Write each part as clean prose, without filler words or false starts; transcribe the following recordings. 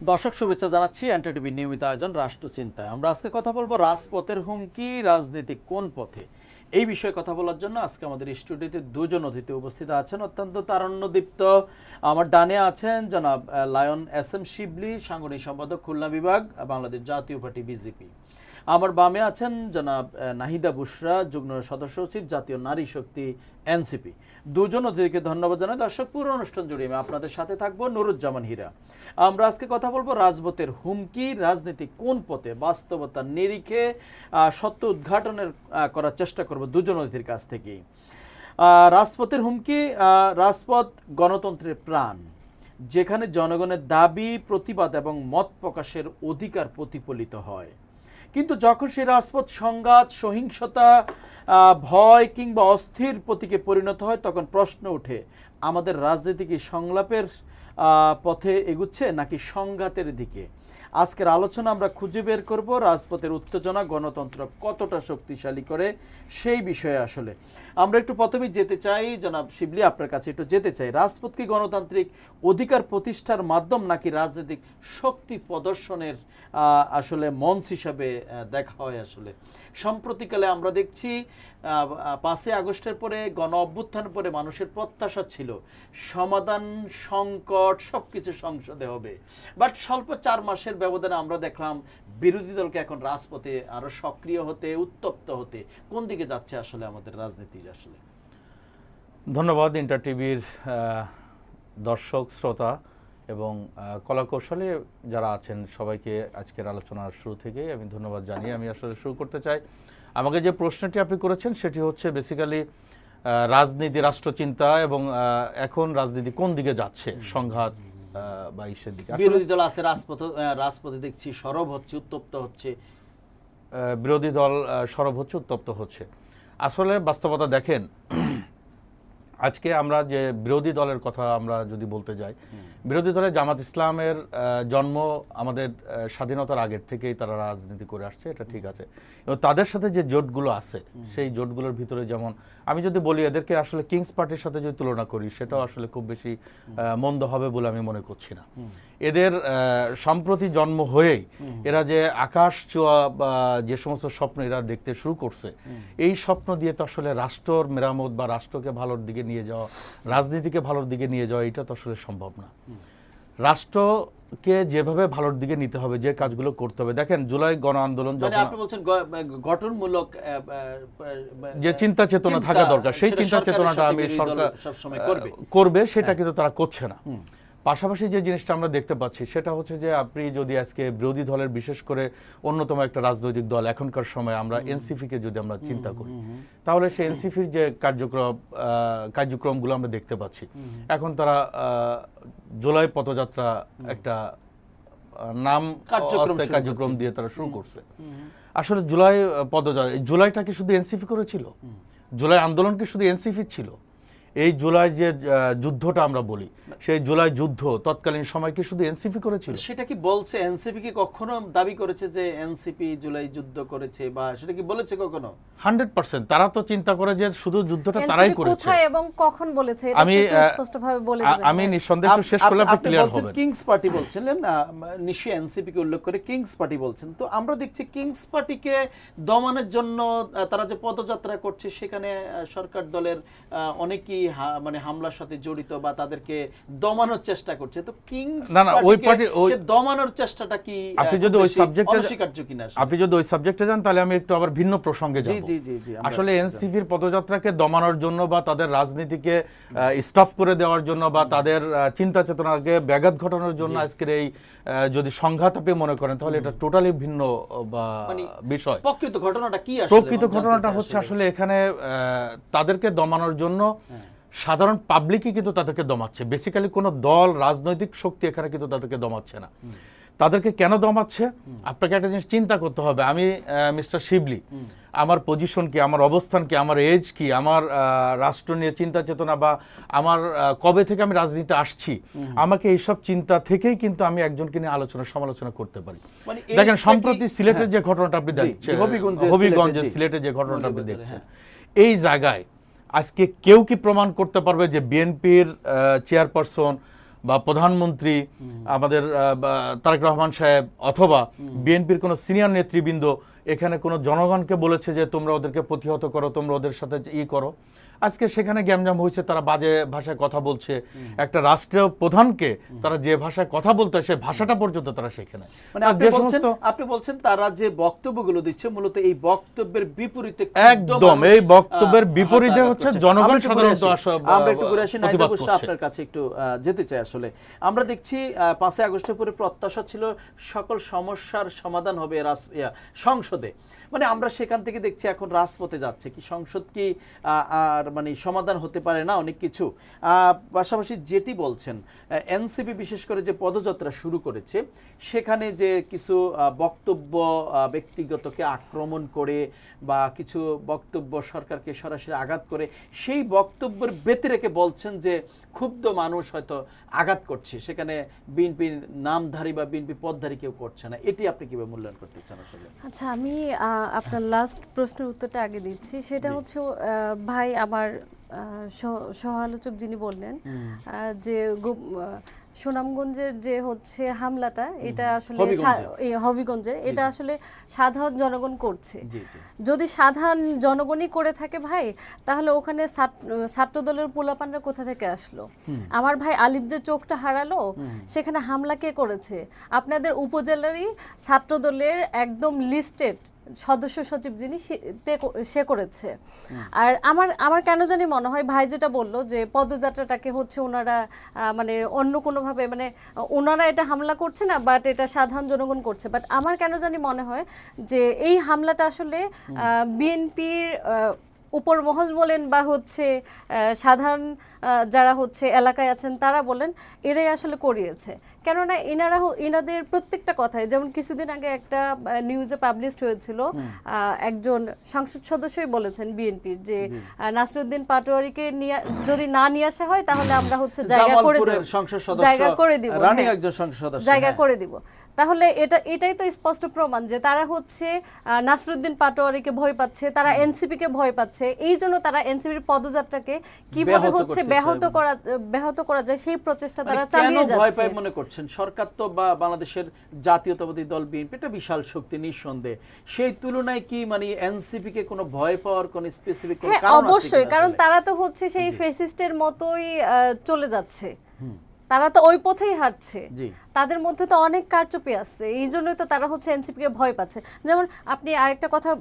দর্শক শুভেচ্ছা জানাচ্ছি এনটিভি নিয়মিত আয়োজন রাষ্ট্রচিন্তায়। আমরা আজকে কথা বলবো রাজপথের হুমকি, রাজনীতি কোন পথে। এই বিষয়ে কথা বলার জন্য আজকে আমাদের স্টুডিওতে দুজন অতিথি উপস্থিত আছেন, অত্যন্ত তারুণ্যদীপ্ত। আমার ডানে আছেন জনাব লায়ন এস এম শিবলি, সাংগঠনিক সম্পাদক খুলনা বিভাগ, বাংলাদেশ জাতীয় পার্টি বিজেপি। আমার বামে আছেন জনাব নাহিদা বুশরা, যুগ্ম সদস্য সচিব, জাতীয় নারী শক্তি এনসিপি। দুজন অতিথিকে ধন্যবাদ জানাই। দর্শক, পুরো অনুষ্ঠান জুড়ে আমি আপনাদের সাথে থাকবো নুরুজ্জামান হীরা। আমরা আজকে কথা বলবো রাজপথের হুমকি, রাজনীতি কোন পথে, বাস্তবতার নিরিখে সত্য উদ্ঘাটনের করার চেষ্টা করব দুজন অতিথির কাছ থেকেই। রাজপথের হুমকি। রাজপথ গণতন্ত্রের প্রাণ, যেখানে জনগণের দাবি, প্রতিবাদ এবং মত প্রকাশের অধিকার প্রতিফলিত হয়। কিন্তু যখন সেই রাজপথ সংঘাত, সহিংসতা, ভয় কিংবা অস্থির প্রতীকে পরিণত হয়, তখন প্রশ্ন ওঠে, আমাদের রাজনীতি কি সংলাপের পথে এগুচ্ছে নাকি সংঘাতের দিকে? আজকের আলোচনা আমরা খুঁজে বের করব রাজপথের উত্তেজনা গণতন্ত্র কতটা শক্তিশালী করে সেই বিষয়ে। আসলে আমরা একটু প্রথমেই যেতে চাই জনাব শিবলি, আপনার কাছে একটু যেতে চাই। রাজপথ কি গণতান্ত্রিক অধিকার প্রতিষ্ঠার মাধ্যম নাকি রাজনৈতিক শক্তি প্রদর্শনের আসলে মঞ্চ হিসাবে দেখা হয়? আসলে সম্প্রতিকালে আমরা দেখছি 5ই আগস্টের পরে, গণ অভ্যুত্থানের পরে মানুষের প্রত্যাশা ছিল সমাধান, সংকট সবকিছু সংসদে হবে। বাট স্বল্প 4 মাসের ব্যবধানে আমরা দেখলাম বিরোধী দলকে এখন রাজপথে আরো সক্রিয় হতে, উত্তপ্ত হতে। কোন দিকে যাচ্ছে আসলে আমাদের রাজনীতি? আসলে ধন্যবাদ ইন্টার টিভির দর্শক, শ্রোতা এবং কলাকৌশলে যারা আছেন সবাইকে আজকের আলোচনার শুরু থেকেই আমি ধন্যবাদ জানিয়ে আমি আসলে শুরু করতে চাই। আমাকে যে প্রশ্নটি আপনি করেছেন সেটি হচ্ছে বেসিক্যালি রাজনীতি, রাষ্ট্রচিন্তা এবং এখন রাজনীতি কোন দিকে যাচ্ছে, সংঘাত বা ইসের দিকে। বিরোধী দল আছে রাজপথে দেখছি সরব হচ্ছে, উত্তপ্ত হচ্ছে। বিরোধী দল সরব হচ্ছে, উত্তপ্ত হচ্ছে। আসলে বাস্তবতা দেখেন, আজকে আমরা যে বিরোধী দলের কথা আমরা যদি বলতে যাই, বিরোধী দলের জামাত ইসলামের জন্ম আমাদের স্বাধীনতার আগের থেকেই তারা রাজনীতি করে আসছে, এটা ঠিক আছে। এবং তাদের সাথে যে জোটগুলো আছে সেই জোটগুলোর ভিতরে যেমন আমি যদি বলি এদেরকে আসলে কিংস পার্টির সাথে যদি তুলনা করি, সেটাও আসলে খুব বেশি মন্দ হবে বলে আমি মনে করছি না। এদের সম্প্রতি জন্ম হয়েই এরা যে আকাশ ছোঁয়া বা যে সমস্ত স্বপ্ন এরা দেখতে শুরু করছে, এই স্বপ্ন দিয়ে তো আসলে রাষ্ট্রর মেরামত বা রাষ্ট্রকে ভালোর দিকে নিয়ে যাওয়া, রাজনীতিকে ভালোর দিকে নিয়ে যাওয়া, এটা তো আসলে সম্ভব না। রাষ্ট্রকে যেভাবে ভালোর দিকে নিতে হবে, যে কাজগুলো করতে হবে, দেখেন জুলাই গণ আন্দোলন আপনি বলছেন গঠনমূলক যে চিন্তা চেতনা থাকা দরকার, সেই চিন্তা চেতনাটা আমি সরকার করবে, সেটা কিন্তু তারা করছে না। পাশাপাশি যে জিনিসটা আমরা দেখতে পাচ্ছি সেটা হচ্ছে যে আপনি যদি আজকে বিরোধী দলের, বিশেষ করে অন্যতম একটা রাজনৈতিক দল এখনকার সময় আমরা এনসিপিকে যদি আমরা চিন্তা করি, তাহলে সেই এনসিপির যে কার্যক্রমগুলো আমরা দেখতে পাচ্ছি, এখন তারা জুলাই পদযাত্রা একটা নাম কার্যক্রম দিয়ে তারা শুরু করছে। আসলে জুলাই পদযাত্রা, জুলাইটা কি শুধু এনসিপি করেছিল? জুলাই আন্দোলন কি শুধু এনসিপি ছিল? এই জুলাই যে যুদ্ধটা আমরা বলি, সেই জুলাই যুদ্ধ তৎকালীন সময় কি শুধু এনসিপি করেছিল? সেটা কি বলছে? এনসিপি কি কখনো দাবি করেছে যে এনসিপি জুলাই যুদ্ধ করেছে, বা সেটা কি বলেছে কখনো? 100% তারা তো চিন্তা করে যে শুধু যুদ্ধটা তারাই করেছে। কোথায় এবং কখন বলেছে এটা স্পষ্টভাবে বলে দিবেন? আমি নিঃসন্দেহে একটু শেষ করলে আপনি ক্লিয়ার হবেন। কিংস পার্টি বলছিলেন, নিশ্চয়ই এনসিপি কে উল্লেখ করে কিংস পার্টি বলছেন। তো আমরা দেখছি কিংস পার্টিকে দমানোর জন্য তারা যে পদযাত্রা করছে, সেখানে সরকার দলের অনেকেই মানে হামলার সাথে জড়িত বা তাদেরকে দমানোর চেষ্টা করছে। তো কিংস ওই পার্টি দমানোর চেষ্টাটা কি আপনি যদি ওই সাবজেক্টে অস্বীকার্য কিনা? আপনি যদি ওই সাবজেক্টে যান তাহলে আমি একটু আবার ভিন্ন প্রসঙ্গে যাব। আসলে এনসিপির পদযাত্রাকে দমানোর জন্য বা তাদের রাজনীতিকে স্টপ করে দেওয়ার জন্য বা তাদের চিন্তা চেতনাকে ব্যাঘাত ঘটানোর জন্য আজকের এই যদি সংঘাত আপনি মনে করেন, তাহলে এটা টোটালি ভিন্ন বিষয়। প্রকৃত ঘটনাটা কি? প্রকৃত ঘটনাটা হচ্ছে আসলে এখানে তাদেরকে দমানোর জন্য সাধারণ পাবলিকই কিন্তু তাদেরকে দমাচ্ছে। বেসিক্যালি কোনো দল, রাজনৈতিক শক্তি এখানে কিন্তু তাদেরকে দমাচ্ছে না। তাদেরকে কেন দমাচ্ছে আপনাকে একটা জিনিস চিন্তা করতে হবে। আমি মিস্টার শিবলি, আমার পজিশন কি, আমার অবস্থান কি, আমার এজ কি, আমার রাষ্ট্র নিয়ে চিন্তা চেতনা বা আমার কবে থেকে আমি রাজনীতিতে আসছি, আমাকে এইসব চিন্তা থেকেই কিন্তু আমি একজনকে নিয়ে আলোচনা সমালোচনা করতে পারি। দেখেন সম্প্রতি সিলেটের যে ঘটনাটা আপনি দেখছেন, হবিগঞ্জে সিলেটের যে ঘটনাটা আপনি দেখছেন, এই জায়গায় আজকে কেউ কি প্রমাণ করতে পারবে যে বিএনপির চেয়ারপারসন বা প্রধানমন্ত্রী আমাদের তারেক রহমান সাহেব অথবা বিএনপির কোনো সিনিয়র নেতৃবৃন্দ এখানে কোনো জনগণকে বলেছে যে তোমরা ওদেরকে প্রতিহত করো, তোমরা ওদের সাথে করো? আজকে সেখানে গ্যামজাম হয়েছে, তারা বাজে ভাষায় কথা বলছে। একটা রাষ্ট্রীয় প্রধানকে তারা যে ভাষায় কথা বলতে হয় সেই ভাষাটা পর্যন্ত তারা শেখে না। মানে আপনি বলছেন তারা যে বক্তব্যগুলো দিচ্ছে মূলত এই বক্তব্যের বিপরীতে, একদম এই বক্তব্যের বিপরীতে হচ্ছে জনগণ সাধারণত আমরা একটু ঘুরে আসি। নাইদা বুশরা, আপনার কাছে একটু যেতে চাই। আসলে আমরা দেখছি 5 আগস্টের পরে প্রত্যাশা ছিল সকল সমস্যার সমাধান হবে সংসদে। মানে আমরা সেখান থেকে দেখছি এখন রাজপথে যাচ্ছে। কি সংসদ কি আর মানে সমাধান হতে পারে না অনেক কিছু? পাশাপাশি যেটি বলছেন এনসিপি বিশেষ করে যে পদযাত্রা শুরু করেছে, সেখানে যে কিছু বক্তব্য ব্যক্তিগতকে আক্রমণ করে বা কিছু বক্তব্য সরকারকে সরাসরি আঘাত করে, সেই বক্তব্যের ব্যতি রেখে বলছেন যে ক্ষুব্ধ মানুষ হয়তো আঘাত করছে, সেখানে বিএনপির নামধারী বা বিএনপি পদধারী কেউ করছে না। এটি আপনি কিভাবে মূল্যায়ন করতে চান আসলে? আচ্ছা, আমি আপনার লাস্ট প্রশ্নের উত্তরটা আগে দিচ্ছি। সেটা হচ্ছে ভাই আমার সহ-আলোচক যিনি বললেন যে সুনামগঞ্জের যে হচ্ছে হামলাটা, এটা আসলে হবিগঞ্জে এটা আসলে সাধারণ জনগণ করছে। যদি সাধারণ জনগণই করে থাকে ভাই, তাহলে ওখানে ছাত্রদলের পোলাপানরা কোথা থেকে আসলো? আমার ভাই আলিফ যে চোখটা হারালো, সেখানে হামলা কে করেছে? আপনাদের উপজেলারই ছাত্রদলের একদম লিস্টেড সদস্য সচিব যিনি, সে করেছে। আর আমার কেন জানি মনে হয় ভাই যেটা বললো যে পদযাত্রাটাকে হচ্ছে ওনারা মানে অন্য কোনোভাবে, মানে ওনারা এটা হামলা করছে না, বাট এটা সাধারণ জনগণ করছে। বাট আমার কেন জানি মনে হয় যে এই হামলাটা আসলে বিএনপির উপর মহল বলেন বা হচ্ছে সাধারণ যারা হচ্ছে এলাকায় আছেন তারা বলেন, এরাই আসলে করিয়েছে। কেননা এনাদের প্রত্যেকটা কথায়, যেমন কিছুদিন আগে একটা নিউজে পাবলিশড হয়েছিল, একজন সংসদ সদস্যই বলেছেন বিএনপির যে নাসিরউদ্দিন পাটোয়ারিকে যদি না নিয়ে আসা হয় তাহলে আমরা হচ্ছে জায়গা করে দিব। তাহলে এটাই তো স্পষ্ট প্রমাণ যে তারা হচ্ছে নাসিরউদ্দিন পাটোয়ারিকে ভয় পাচ্ছে, তারা এনসিপিকে ভয় পাচ্ছে। এই জন্য তারা এনসিপির পদযাত্রাকে কিভাবে হচ্ছে ব্যাহত করা যায় সেই প্রচেষ্টা তারা চালিয়ে যাচ্ছে। ভয় পায় মনে করছেন সরকার তো বা বাংলাদেশের জাতীয়তাবাদী দল বিএনপি একটা বিশাল শক্তি নিঃসন্দেহে, সেই তুলনায় কি মানে এনসিপি কে কোনো ভয় পাওয়ার কোনো স্পেসিফিক কারণ আছে? অবশ্যই, কারণ তারা তো হচ্ছে সেই ফ্যাসিস্টের মতোই চলে যাচ্ছে, তারা তো ওই পথেই হাঁটছে, তাদের মধ্যে তো অনেক কারচুপি আছে, এই জন্যই তো তারা হচ্ছে এনসিপিকে ভয় পাচ্ছে। যেমন আপনি আরেকটা কথা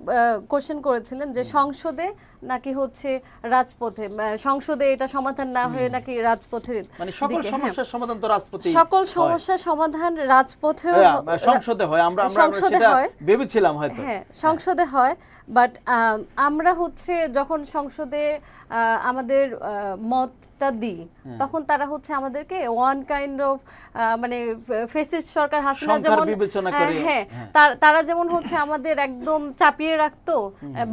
কোশ্চেন করেছিলেন যে সংসদে নাকি হচ্ছে রাজপথে, সংসদে এটা সমাধান না হয়ে নাকি রাজপথে, মানে সকল সমস্যার সমাধান তো রাজপথে, সকল সমস্যার সমাধান রাজপথে সংসদে হয়। আমরা সেটা ভেবেছিলাম হয়তো, হ্যাঁ সংসদে হয়। বাট আমরা হচ্ছে যখন সংসদে আমাদের মতটা দিই, তখন তারা হচ্ছে আমাদেরকে ওয়ান কাইন্ড অফ মানে ফ্যাসিস্ট সরকার হাসিনা যেমন, হ্যাঁ তারা যেমন হচ্ছে আমাদের একদম চাপিয়ে রাখতো,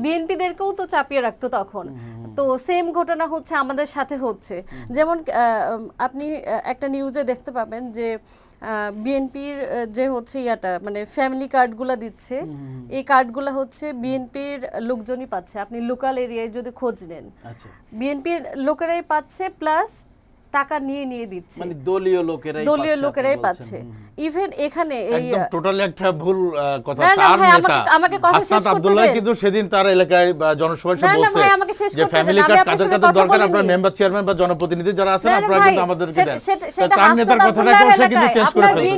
বিএনপিদেরকেও তো চাপিয়ে রাখতো তখন। তো সেম ঘটনা হচ্ছে আমাদের সাথে হচ্ছে। যেমন আপনি একটা নিউজে দেখতে পাবেন যে বিএনপির যে হচ্ছে মানে ফ্যামিলি কার্ডগুলো দিচ্ছে, এই কার্ডগুলো হচ্ছে বিএনপির লোকজনই পাচ্ছে। আপনি লোকাল এরিয়ায় যদি খোঁজ নেন, বিএনপির লোকেরাই পাচ্ছে, প্লাস টাকা নিয়ে দিচ্ছে, মানে দলীয় লোকেরাই পাচ্ছে। ইভেন এখানে একদম টোটালি একটা ভুল কথা। তার নেতা আমাকে কথা শেষ করতে আব্দুল্লাহ কিন্তু সেদিন তার এলাকায় জনসভায় বলছে যে ফ্যামিলি কার্ড কাদের কাছে দরকার, আপনারা মেম্বার চেয়ারম্যান বা জনপ্রতিনিধি যারা আছেন আপনারা কিন্তু আমাদেরকে দেন। তার নেতার কথাটা সে কিন্তু চেঞ্জ করে ফেলছে,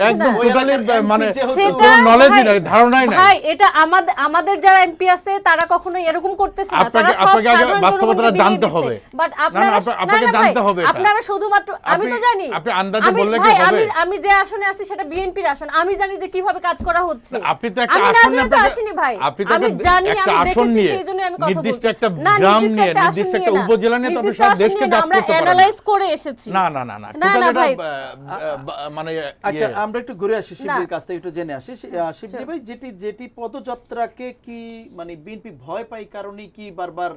একদম টোটালি মানে কোনো নলেজই নাই, ধারণাই নাই। ভাই এটা আমাদের যারা এমপি আছে তারা কখনো এরকম করতেছে না, তারা সব সাধারণ বাস্তবতাটা জানতে হবে। বাট আপনাকে জানতে হবে, আপনারা শুধুমাত্র, আমি তো জানি, আপনি আন্দাজে বললে কি হবে? আমি যে আসনে আছি সেটা বিএনপির আসন, আমি জানি যে কিভাবে কাজ করা হচ্ছে। আপনি তো একটা আসন নিয়ে আসেনি ভাই, আমি জানি, আমি দেখেছি, সেইজন্য আমি কথা বলছি। নির্দিষ্ট একটা গ্রাম নিয়ে, নির্দিষ্ট একটা উপজেলা নিয়ে তো আপনি সারা দেশকে জাজ করতে পারেন। আমরা অ্যানালাইজ করে এসেছি। না ভাই, মানে আচ্ছা আমরা একটু ঘুরে আসি শিবলির কাছ থেকে একটু জেনে আসি। শিবলি ভাই, যেটি পদযাত্রাকে কি মানে বিএনপি ভয় পায় কারণে কি বারবার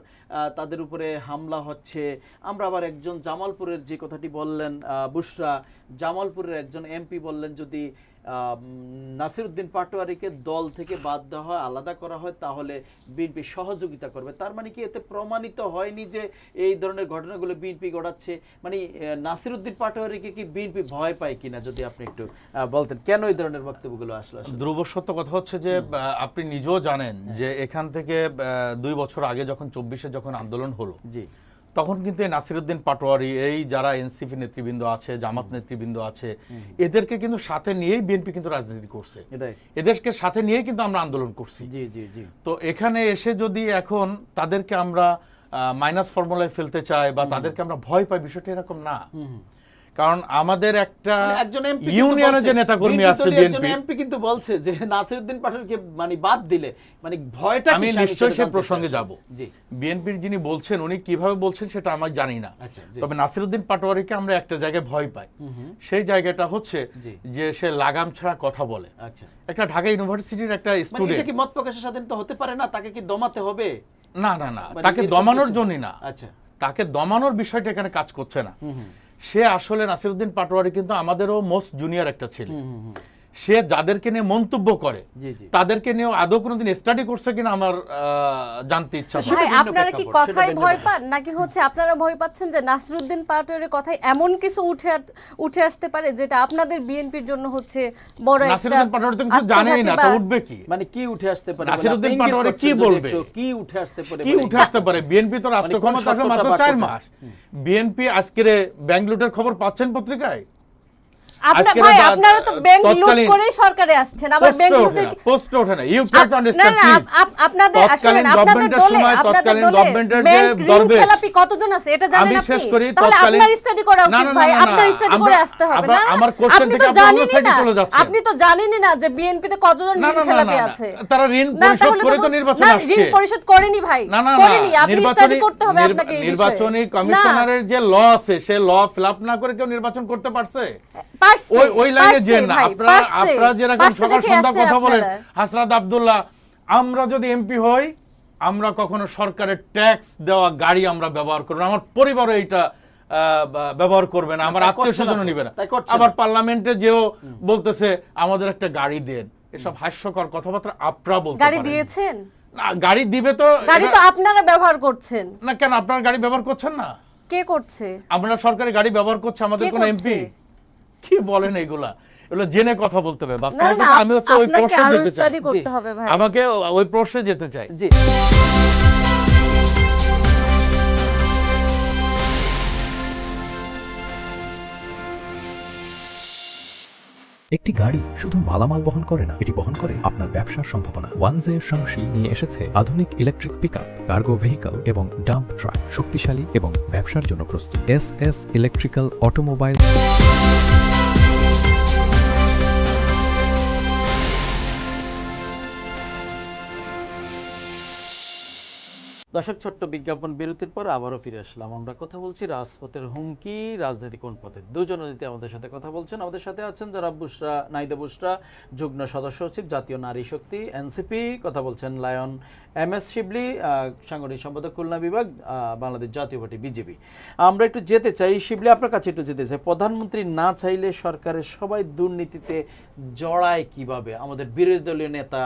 তাদের উপরে হামলা হচ্ছে? আমরা আবার একজন জামালপুরের যে কথাটি বললেন বুশরা, জামালপুরের একজন এমপি বললেন যদি নাসিরউদ্দিন পাটোয়ারিকে দল থেকে বাদ দেওয়া হয়, আলাদা করা হয়, তাহলে বিএনপি সহযোগিতা করবে। তার মানে কি এতে প্রমাণিত হয়নি যে এই ধরনের ঘটনাগুলো বিএনপি ঘটাচ্ছে? মানে নাসিরউদ্দিন পাটোয়ারিকে কি বিএনপি ভয় পায় কিনা, যদি আপনি একটু বলতেন কেন এই ধরনের বক্তব্যগুলো আসলো? ধ্রুব সত্য কথা হচ্ছে যে আপনি নিজেও জানেন যে এখান থেকে 2 বছর আগে যখন 24-এ যখন আন্দোলন হলো, জি, তখন কিন্তু এই নাসিরউদ্দিন পাটোয়ারি, এই যারা এনসিপি নেতৃবৃন্দ আছে, জামাত নেতৃবৃন্দ আছে, এদেরকে কিন্তু সাথে নিয়েই বিএনপি কিন্তু রাজনীতি করছে, এটাই, এদেরকে সাথে নিয়েই কিন্তু আমরা আন্দোলন করছি। জি জি জি। তো এখানে এসে যদি এখন তাদেরকে আমরা মাইনাস ফর্মুলায় ফেলতে চাই বা তাদেরকে আমরা ভয় পাই, বিষয়টা এরকম না। কারণ আমাদের একটা ইউনিয়নের যে নেতাকর্মী আছে, বিএনপি এমপি কিন্তু বলছে যে নাসিরউদ্দিন পাটোয়ারিকে মানে বাদ দিলে মানে ভয়টা, আমি নিশ্চয়ই সেই প্রসঙ্গে যাব। জি, বিএনপির যিনি বলছেন উনি কিভাবে বলছেন সেটা আমি জানি না, আচ্ছা, জি। তবে নাসিরউদ্দিন পাটোয়ারিকে আমরা একটা জায়গায় ভয় পাই, সেই জায়গাটা হচ্ছে জি। যে সে লাগাম ছাড়া কথা বলে। আচ্ছা, একটা ঢাকা ইউনিভার্সিটির একটা মানে এটা স্টুডেন্ট, কি মত প্রকাশের স্বাধীনতা হতে পারে না? তাকে কি দমাতে হবে? না না না, মানে তাকে এরকম দমানোর কিছু? জন্য না, আচ্ছা, তাকে দমানোর বিষয়টা এখানে কাজ করছে না। সে আসলে নাসিরউদ্দিন পাটোয়ারি কিন্তু আমাদেরও মোস্ট জুনিয়র একটা ছেলে, সে যাদেরকে নিয়ে মন্তব্য করে জি জি। তাদেরকে নিয়ে আদৌ কোনোদিন স্টাডি করছে কিনা আমার জানতে ইচ্ছা করে। ভাই ভিন্ন আপনারা কি প্রেক্ষাপট, কথাই সেটা ভয় ভিন্ন পান, নাকি হচ্ছে আপনারা ভয় পাচ্ছেন যে নাসিরউদ্দিন পাটোয়ারির কথায় এমন কিছু উঠে আসতে পারে যেটা আপনাদের বিএনপির জন্য হচ্ছে বড় একটা নাসিরউদ্দিন পাটোয়ারি তো কিছু জানেই না, তা উঠবে কি? মানে কি উঠে আসতে পারে? নাসিরউদ্দিন আপনি ইঙ্গিত পাটোয়ারি করছেন কি যদি বলবে? একটু কি উঠে আসতে পারে? কি উঠে আসতে পারে? বিএনপি তো রাষ্ট্র ক্ষমতা আসবে মাত্র 4 মাস। বিএনপি আজকের ব্যাংক লুটের খবর পাচ্ছেন পত্রিকায়? ভাই আপনারা তো ব্যাংক লুট করে সরকারে আসছেন, আবার ব্যাংক লুটে পোস্ট ওঠে না। You can understand please. আপনাদের আসলে আপনাদের দলে ব্যাংক খেলাপি কতজন আছে এটা জানেন আপনি? তাহলে আপনার স্টাডি করা উচিত ভাই, আপনার স্টাডি করে আসতে হবে না? আমার কোশ্চেন থেকে আপনি তো জানেনই না যে বিএনপি তে কতজন ঋণ খেলাপি আছে। তারা ঋণ পরিশোধ করে তো নির্বাচন আসছে। ঋণ পরিশোধ করেনি ভাই, করেনি। আপনি স্টাডি করতে হবে আপনাকে এই বিষয়ে। নির্বাচনী কমিশনারের যে ল আছে সে ল ফিলআপ না করে কেউ নির্বাচন করতে পারছে? ওই লাইনে যে না, আপনারা যেরকম সকাল সন্ধ্যা কথা বলেন, হাসরাত আব্দুল্লাহ, আমরা যদি এমপি হই আমরা কখনো সরকারের ট্যাক্স দেওয়া গাড়ি আমরা ব্যবহার করব না, আমার পরিবারও এইটা ব্যবহার করবে না, আমার আত্মীয়স্বজনও নিবে না। আবার পার্লামেন্টে যেও বলতেছে আমাদের একটা গাড়ি দেন, এসব হাস্যকর কথাবার্তা আপনারা বলতে পারেন। গাড়ি দিয়েছেন না, গাড়ি দিবে তো, গাড়ি তো আপনারা ব্যবহার করছেন না কেন আপনারা গাড়ি ব্যবহার করছেন না? কে করছে? আমরা সরকারি গাড়ি ব্যবহার করছে, আমাদের কোন এমপি? কি বলেন এগুলা? এগুলো জেনে কথা বলতে হবে। বাস্তবতা আমি হচ্ছে ওই প্রশ্নে যেতে চাই, আমাকে ওই প্রশ্নে যেতে চাই। জি, একটি গাড়ি শুধু মালামাল বহন করে না, এটি বহন করে আপনার ব্যবসার সম্ভাবনা। ওয়ানজে শাংশি নিয়ে এসেছে আধুনিক ইলেকট্রিক পিকআপ, কার্গো ভেহিকল এবং ডাম্প ট্রাক, শক্তিশালী এবং ব্যবসার জন্য প্রস্তুত। S electrical automobile. দর্শক, ছোট্ট বিজ্ঞাপন বিরতির পর আবারও ফিরে আসলাম। আমরা কথা বলছি রাজপথের হুমকি, রাজনীতি কোন পথে। দুজন অতিথি আমাদের সাথে কথা বলছেন। আমাদের সাথে আছেন যারা বুশরা, নাইদা বুশরা, যুগ্ম সদস্য সচিব, জাতীয় নারী শক্তি, এনসিপি। কথা বলছেন লায়ন এমএস শিবলি, সাংগঠনিক সম্পাদক, খুলনা বিভাগ, বাংলাদেশ জাতীয় পার্টি, বিজেপি। আমরা একটু যেতে চাই শিবলি, আপনার কাছে একটু যেতে চাই। প্রধানমন্ত্রী না চাইলে সরকারের সবাই দুর্নীতিতে জড়ায় কিভাবে? আমাদের বিরোধী দলীয় নেতা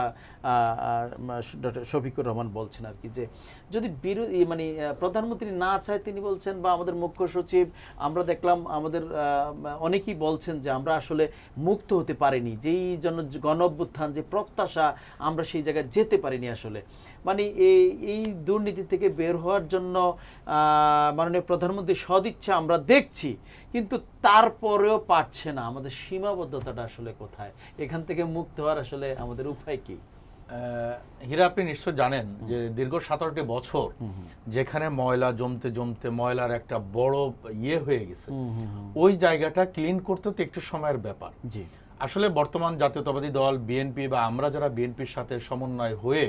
ডক্টর শফিকুর রহমান বলছেন আর কি, যে যদি বিরোধী মানে প্রধানমন্ত্রী না চায়, তিনি বলছেন, বা আমাদের মুখ্য সচিব, আমরা দেখলাম আমাদের অনেকেই বলছেন যে আমরা আসলে মুক্ত হতে পারিনি, যেই জন্য গণ অভ্যুত্থান যে প্রত্যাশা, আমরা সেই জায়গায় যেতে পারিনি আসলে। মানে এই দুর্নীতি থেকে বের হওয়ার জন্য মাননীয় প্রধানমন্ত্রী সদিচ্ছা আমরা দেখছি, কিন্তু তারপরেও পারছে না। আমাদের সীমাবদ্ধতাটা আসলে কোথায়? এখান থেকে মুক্ত হওয়ার আসলে আমাদের উপায় কি? হীরা, আপনি নিশ্চয় জানেন যে দীর্ঘ 17টি বছর যেখানে ময়লা জমতে জমতে ময়লার একটা বড় হয়ে গেছে, ওই জায়গাটা ক্লিন করতে তো একটু সময়ের ব্যাপার। জি, আসলে বর্তমান জাতীয়তাবাদী দল বিএনপি বা আমরা যারা বিএনপির সাথে সমন্বয় হয়ে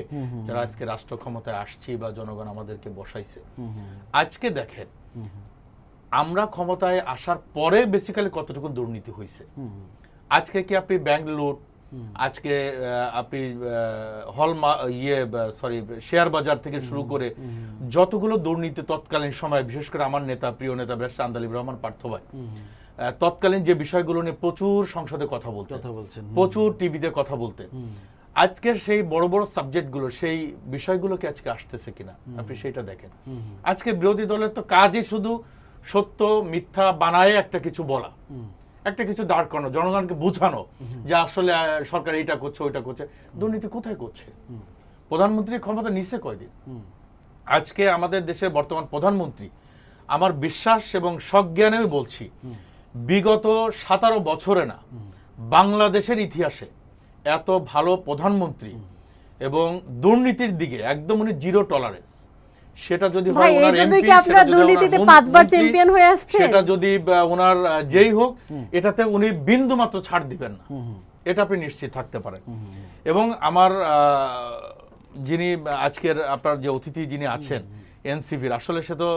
যারা আজকে রাষ্ট্র ক্ষমতায় আসছি বা জনগণ আমাদেরকে বসাইছে, আজকে দেখেন আমরা ক্ষমতায় আসার পরে বেসিক্যালি কতটুকু দুর্নীতি হয়েছে। আজকে কি আপনি ব্যাংক লুট, আজকে আপনি শেয়ার বাজার থেকে শুরু করে যতগুলো দুর্নীতি তৎকালীন সময়, বিশেষ করে আমার নেতা, প্রিয় নেতা ব্যারিস্টার আন্দালিব রহমান পার্থ ভাই, তৎকালীন যে বিষয়গুলো নিয়ে প্রচুর সংসদে কথা বলতেন, প্রচুর টিভিতে কথা বলতেন, আজকের সেই বড় বড় সাবজেক্টগুলো, সেই বিষয়গুলো কি আজকে আসতেছে কিনা আপনি সেটা দেখেন। আজকে বিরোধী দলের তো কাজই শুধু সত্য মিথ্যা বানায় একটা কিছু বলা, একটা কিছু দাঁড় করানো, জনগণকে বোঝানো যে আসলে সরকার এইটা করছে ওইটা করছে। দুর্নীতি কোথায় করছে? প্রধানমন্ত্রীর ক্ষমতা নিচে কয়দিন? আজকে আমাদের দেশের বর্তমান প্রধানমন্ত্রী, আমার বিশ্বাস এবং সজ্ঞানে আমি বলছি, বিগত 17 বছরে না বাংলাদেশের ইতিহাসে এত ভালো প্রধানমন্ত্রী এবং দুর্নীতির দিকে একদম উনি জিরো টলারেন্স, সেটা যদি হয় ভাই, এই ওনার জন্যই এমপি, কি আপনারা দুর্নীতিতে 5 বার চ্যাম্পিয়ন হয়ে আসছে? সেটা যদি ওনার যেই হোক, এটাতে উনি বিন্দু মাত্র ছাড় দিবেন না, এটা আপনি নিশ্চিত থাকতে পারেন। এবং আমার যিনি আজকের আপনার যে অতিথি যিনি আছেন এনসিপির, আসলে সে তো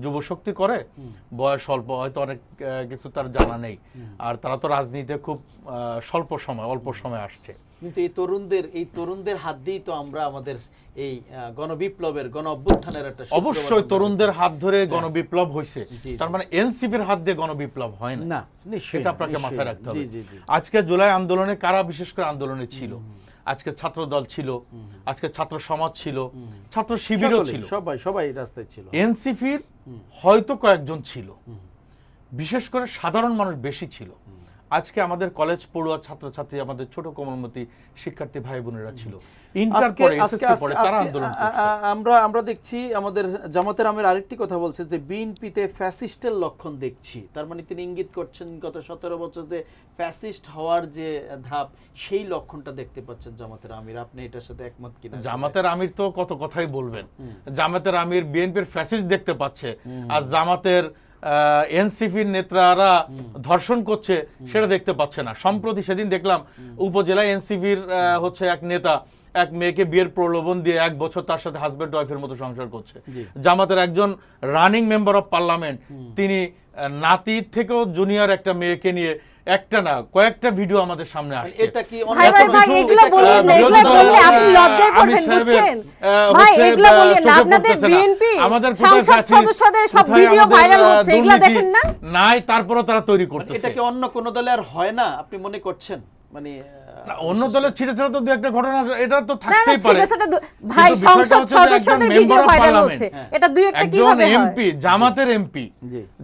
যুবশক্তি করে, বয়স অল্প, হয়তো অনেক কিছু তার জানা নেই, আর তারা তো রাজনীতিতে খুব অল্প সময় আসছে। কিন্তু এই তরুণদের হাত দিয়েই তো আমরা আমাদের এই গণবিপ্লবের, গণ অভ্যুত্থানের একটা অবশ্যই তরুণদের হাত ধরে গণবিপ্লব হয়েছে, তার মানে এনসিপির হাত দিয়ে গণবিপ্লব হয় না, নিশ্চয়ই এটা আপনাকে মাথায় রাখতে হবে। জি, জি। আজকে জুলাই আন্দোলনে কারা বিশেষ করে আন্দোলনে ছিল? আজকে ছাত্র দল ছিল, আজকে ছাত্র সমাজ ছিল, ছাত্র শিবিরও ছিল, সবাই রাস্তায় ছিল। এনসিপির হয়তো কয়েকজন ছিল, বিশেষ করে সাধারণ মানুষ বেশি ছিল। আজকে আমাদের কলেজ পড়ুয়া ছাত্রছাত্রী, আমাদের ছোট কোমলমতি শিক্ষার্থী ভাই বোনেরা ছিল, ইন্টার পড়ে, এসএসসি পড়ে, তারা আন্দোলন করছে। আমরা দেখছি আমাদের জামাতের আমির আরেকটি কথা বলছে যে বিএনপিতে ফ্যাসিস্টের লক্ষণ দেখছি। তার মানে তিনি ইঙ্গিত করছেন গত 17 বছর যে ফ্যাসিস্ট হওয়ার যে ধাপ, সেই লক্ষণটা দেখতে পাচ্ছেন জামাতের আমির। আপনি এটার সাথে একমত কিনা? জামাতের আমির তো কত কথাই বলবেন, জামাতের আমির বিএনপির ফ্যাসিস্ট দেখতে পাচ্ছে, আর জামাতের এনসিপির নেতারা ধর্ষণ করছে সেটা দেখতে পাচ্ছে না। সম্প্রতি সেদিন দেখলাম উপজেলায় এনসিপির হচ্ছে এক নেতা এক মেয়েকে বিয়ের প্রলোভন দিয়ে 1 বছর তার সাথে হাজব্যান্ড ওয়াইফের মতো সংসার করছে। জামাতের একজন রানিং মেম্বার অফ পার্লামেন্ট, তিনি নাতির থেকেও জুনিয়র একটা মেয়েকে নিয়ে একটা না কয়েকটা ভিডিও আমাদের সামনে আসছে। এটা কি ভাই এগুলা বলেন না, এগুলা বললে আপনি লজ্জায় পড়বেন, বুঝছেন? ভাই এগুলা বলেন না, আপনাদের বিএনপি সংসদ সদস্যদের সব ভিডিও ভাইরাল হচ্ছে, এগুলা দেখেন না? নাই, তারপরও তারা তৈরি করতেছে। এটা কি অন্য কোন দলে আর হয় না আপনি মনে করছেন? মানে অন্য দলের ছিটেছাড়া তো দু একটা ঘটনা এটা তো থাকতেই পারে। ভাই সংসদ সদস্যদের ভিডিও ভাইরাল হচ্ছে, এটা দুই একটা কিভাবে হয়? এমপি, জামাতের এমপি,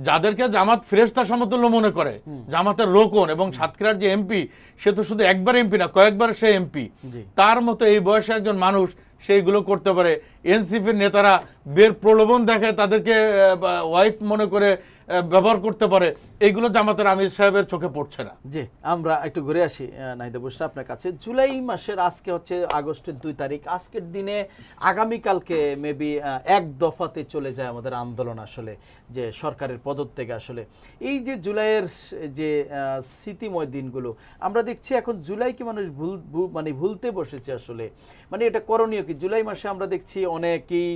যাদেরকে জামাত ফেরেশতার সমতুল্য মনে করে, জামাতের রোকন এবং সাতক্ষীরার যে এমপি, সে তো শুধু একবার এমপি না, কয়েকবার সে এমপি। তার মতো এই বয়সে একজন মানুষ সেইগুলো করতে পারে। এনসিপির নেতারা বের প্রলোভন দেখে, তাদেরকে ওয়াইফ মনে করে ব্যবহার করতে পারে, এইগুলো জামাতের আমির সাহেবের চোখে পড়ছে না। জি, আমরা একটু ঘুরে আসি নাহিদা বুশরা আপনার কাছে। জুলাই মাসের আজকে হচ্ছে আগস্টের 2 তারিখ, আজকের দিনে আগামীকালকে মেবি এক দফাতে চলে যায় আমাদের আন্দোলন, আসলে যে সরকারের পদত্যাগ। আসলে এই যে জুলাইয়ের যে স্মৃতিময় দিনগুলো আমরা দেখছি, এখন জুলাইকে মানুষ ভুলতে বসেছে। আসলে মানে এটা করণীয় কি? জুলাই মাসে আমরা দেখছি অনেকেই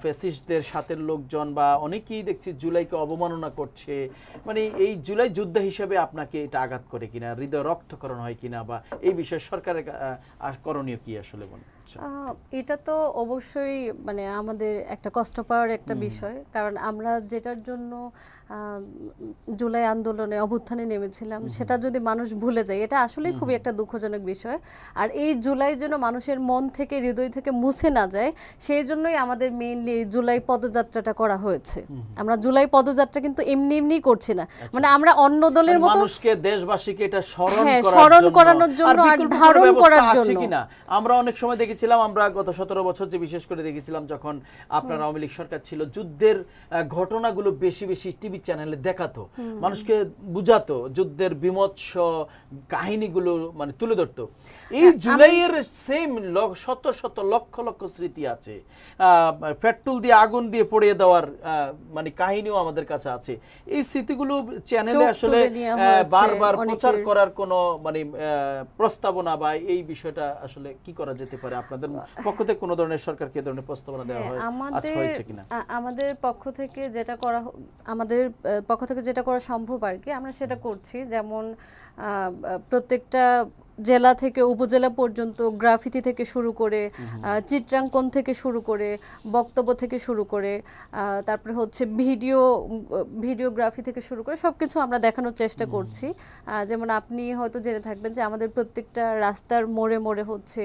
ফ্যাসিস্টদের সাথের লোকজন বা অনেকেই দেখছি জুলাইকে অবমাননা করছে। মানে এই জুলাই যোদ্ধা হিসেবে আপনাকে এটা আঘাত করে কিনা, হৃদয় রক্তকরণ হয় কিনা, বা এই বিষয়ে সরকারের করণীয় কি আসলে মনে হচ্ছে? এটা তো অবশ্যই মানে আমাদের একটা কষ্ট পাওয়ার একটা বিষয়, কারণ আমরা যেটার জন্য জুলাই আন্দোলনে অভ্যুত্থানে নেমেছিলাম সেটা যদি মানুষ ভুলে যায়, এটা আসলে খুবই একটা দুঃখজনক বিষয়। আর এই জুলাই যেন মানুষের মন থেকে, হৃদয় থেকে মুছে না যায়, সেই জন্যই আমাদের মেইনলি জুলাই পদযাত্রাটা করা হয়েছে। আমরা জুলাই পদযাত্রা কিন্তু এমনি করছি না, মানে আমরা অন্য দলের মতো মানুষকে, দেশবাসীকে এটা স্মরণ করানোর জন্য আর ধারণ করার জন্য কিনা। আমরা অনেক সময় দেখেছিলাম, আমরা গত 17 বছর যে বিশেষ করে দেখেছিলাম যখন আপনার আওয়ামী লীগ সরকার ছিল, যুদ্ধের ঘটনাগুলো বেশি টিভি চ্যানেলে দেখাতো, মানুষকে বুঝাতো, যুদ্ধের বিমৎস কাহিনীগুলো মানে তুলে ধরতো। এই জুলাইয়ের সেম শত শত লক্ষ লক্ষ স্মৃতি আছে, পেট্রোল দিয়ে আগুন দিয়ে পড়িয়ে দেওয়ার মানে কাহিনীও আমাদের কাছে আছে। এই স্মৃতিগুলো চ্যানেলে আসলে বারবার প্রচার করার কোনো মানে প্রস্তাবনা বা এই বিষয়টা আসলে কি করা যেতে পারে? আপনাদের পক্ষ থেকে কোনো ধরনের সরকারকে এই ধরনের প্রস্তাবনা দেওয়া হয় আচ্ছা হয়েছে কিনা? আমাদের পক্ষ থেকে যেটা করা সম্ভব আর কি, আমরা সেটা করছি। যেমন প্রত্যেকটা জেলা থেকে উপজেলা পর্যন্ত গ্রাফিতি থেকে শুরু করে চিত্রাঙ্কন থেকে শুরু করে বক্তব্য থেকে শুরু করে তারপরে হচ্ছে ভিডিওগ্রাফি থেকে শুরু করে সবকিছু আমরা দেখানোর চেষ্টা করছি। যেমন আপনি হয়তো জেনে থাকবেন যে আমাদের প্রত্যেকটা রাস্তার মোড়ে মোড়ে হচ্ছে